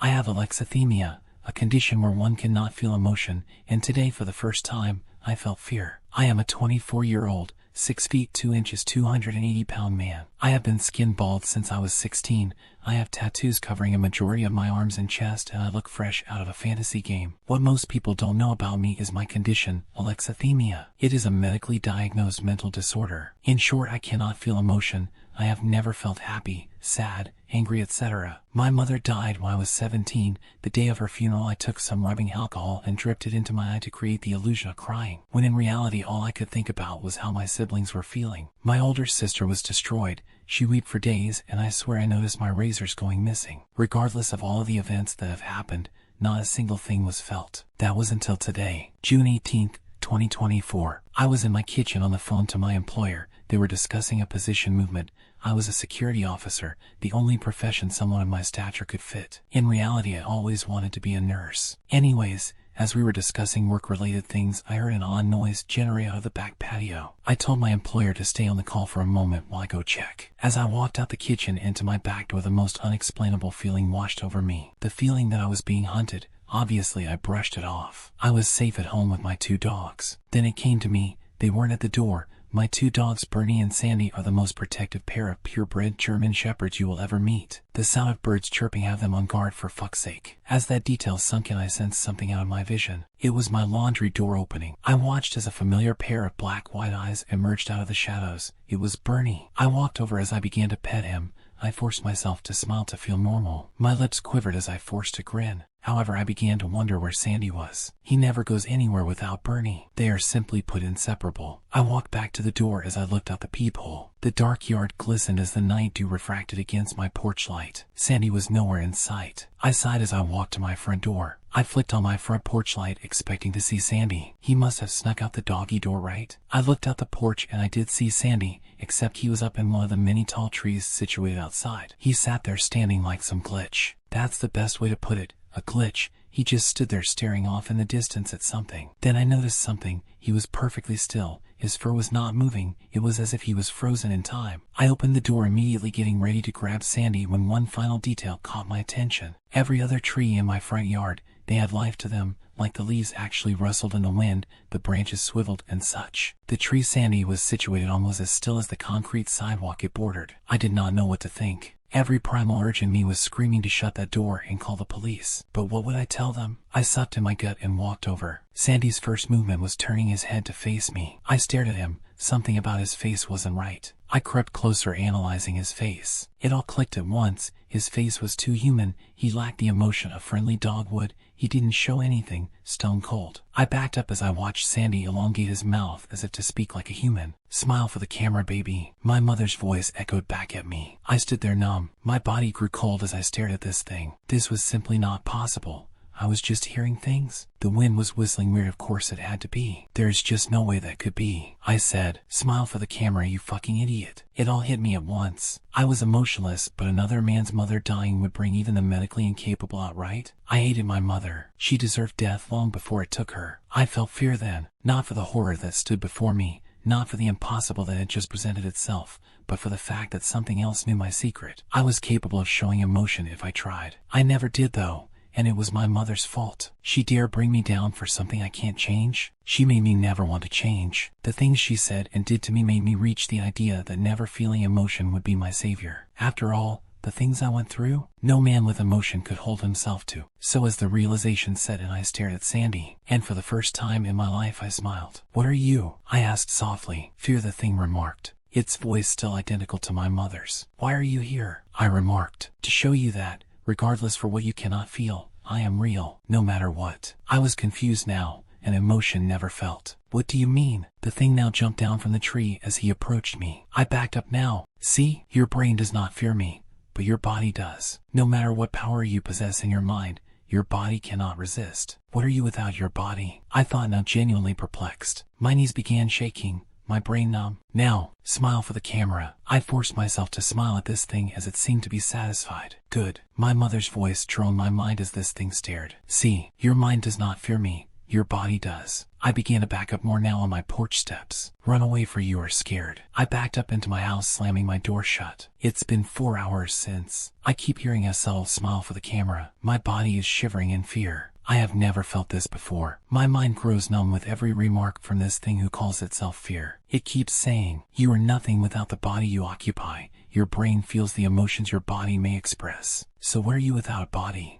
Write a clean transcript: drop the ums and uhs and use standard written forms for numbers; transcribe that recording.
I have alexithymia, a condition where one cannot feel emotion, and today for the first time, I felt fear. I am a 24-year-old, 6 feet 2 inches, 280-pound man. I have been skin bald since I was 16. I have tattoos covering a majority of my arms and chest, and I look fresh out of a fantasy game. What most people don't know about me is my condition, alexithymia. It is a medically diagnosed mental disorder. In short, I cannot feel emotion. I have never felt happy, sad, angry, etc. My mother died when I was 17. The day of her funeral, I took some rubbing alcohol and dripped it into my eye to create the illusion of crying, when in reality all I could think about was how my siblings were feeling. My older sister was destroyed. She wept for days, and I swear I noticed my razors going missing. Regardless of all of the events that have happened, not a single thing was felt. That was until today, June 18th, 2024. I was in my kitchen on the phone to my employer. They were discussing a position movement. I was a security officer, the only profession someone of my stature could fit. In reality, I always wanted to be a nurse. Anyways, as we were discussing work-related things, I heard an odd noise generate out of the back patio. I told my employer to stay on the call for a moment while I go check. As I walked out the kitchen into my back door, the most unexplainable feeling washed over me. The feeling that I was being hunted. Obviously, I brushed it off. I was safe at home with my 2 dogs. Then it came to me. They weren't at the door. My 2 dogs, Bernie and Sandy, are the most protective pair of purebred German shepherds you will ever meet. The sound of birds chirping have them on guard, for fuck's sake. As that detail sunk in, I sensed something out of my vision. It was my laundry door opening. I watched as a familiar pair of black white eyes emerged out of the shadows. It was Bernie. I walked over as I began to pet him. I forced myself to smile to feel normal. My lips quivered as I forced a grin. However, I began to wonder where Sandy was. He never goes anywhere without Bernie. They are simply put inseparable. I walked back to the door as I looked out the peephole. The dark yard glistened as the night dew refracted against my porch light. Sandy was nowhere in sight. I sighed as I walked to my front door. I flicked on my front porch light, expecting to see Sandy. He must have snuck out the doggy door, right? I looked out the porch and I did see Sandy, except he was up in one of the many tall trees situated outside. He sat there standing like some glitch. That's the best way to put it. A glitch. He just stood there staring off in the distance at something. Then I noticed something. He was perfectly still. His fur was not moving. It was as if he was frozen in time. I opened the door, immediately getting ready to grab Sandy, when one final detail caught my attention. Every other tree in my front yard, they had life to them, like the leaves actually rustled in the wind, the branches swiveled and such. The tree Sandy was situated on was as still as the concrete sidewalk it bordered. I did not know what to think. Every primal urge in me was screaming to shut that door and call the police. But what would I tell them? I sucked in my gut and walked over. Sandy's first movement was turning his head to face me. I stared at him. Something about his face wasn't right. I crept closer, analyzing his face. It all clicked at once. His face was too human. He lacked the emotion a friendly dog would. He didn't show anything, stone cold. I backed up as I watched Sandy elongate his mouth as if to speak like a human. "Smile for the camera, baby." My mother's voice echoed back at me. I stood there numb. My body grew cold as I stared at this thing. This was simply not possible. I was just hearing things. The wind was whistling weird, of course it had to be. There's just no way that could be. I said, "Smile for the camera, you fucking idiot." It all hit me at once. I was emotionless, but another man's mother dying would bring even the medically incapable out, right? I hated my mother. She deserved death long before it took her. I felt fear then, not for the horror that stood before me, not for the impossible that had just presented itself, but for the fact that something else knew my secret. I was capable of showing emotion if I tried. I never did though. And it was my mother's fault. She dared bring me down for something I can't change. She made me never want to change. The things she said and did to me made me reach the idea that never feeling emotion would be my savior. After all, the things I went through, no man with emotion could hold himself to. So as the realization set in, I stared at Sandy, and for the first time in my life I smiled. "What are you?" I asked softly. "Fear," the thing remarked, its voice still identical to my mother's. "Why are you here?" I remarked. "To show you that, regardless for what you cannot feel, I am real, no matter what." I was confused now, an emotion never felt. "What do you mean?" The thing now jumped down from the tree as he approached me. I backed up now. "See, your brain does not fear me, but your body does. No matter what power you possess in your mind, your body cannot resist. What are you without your body?" I thought, now genuinely perplexed. My knees began shaking. My brain numb. "Now, smile for the camera." I forced myself to smile at this thing as it seemed to be satisfied. "Good." My mother's voice droned my mind as this thing stared. "See, your mind does not fear me. Your body does. I began to back up more now on my porch steps. Run away for you are scared. I backed up into my house, slamming my door shut. It's been 4 hours since. I keep hearing SL smile for the camera. My body is shivering in fear. I have never felt this before. My mind grows numb with every remark from this thing who calls itself fear. It keeps saying, you are nothing without the body you occupy. Your brain feels the emotions your body may express. So where are you without a body?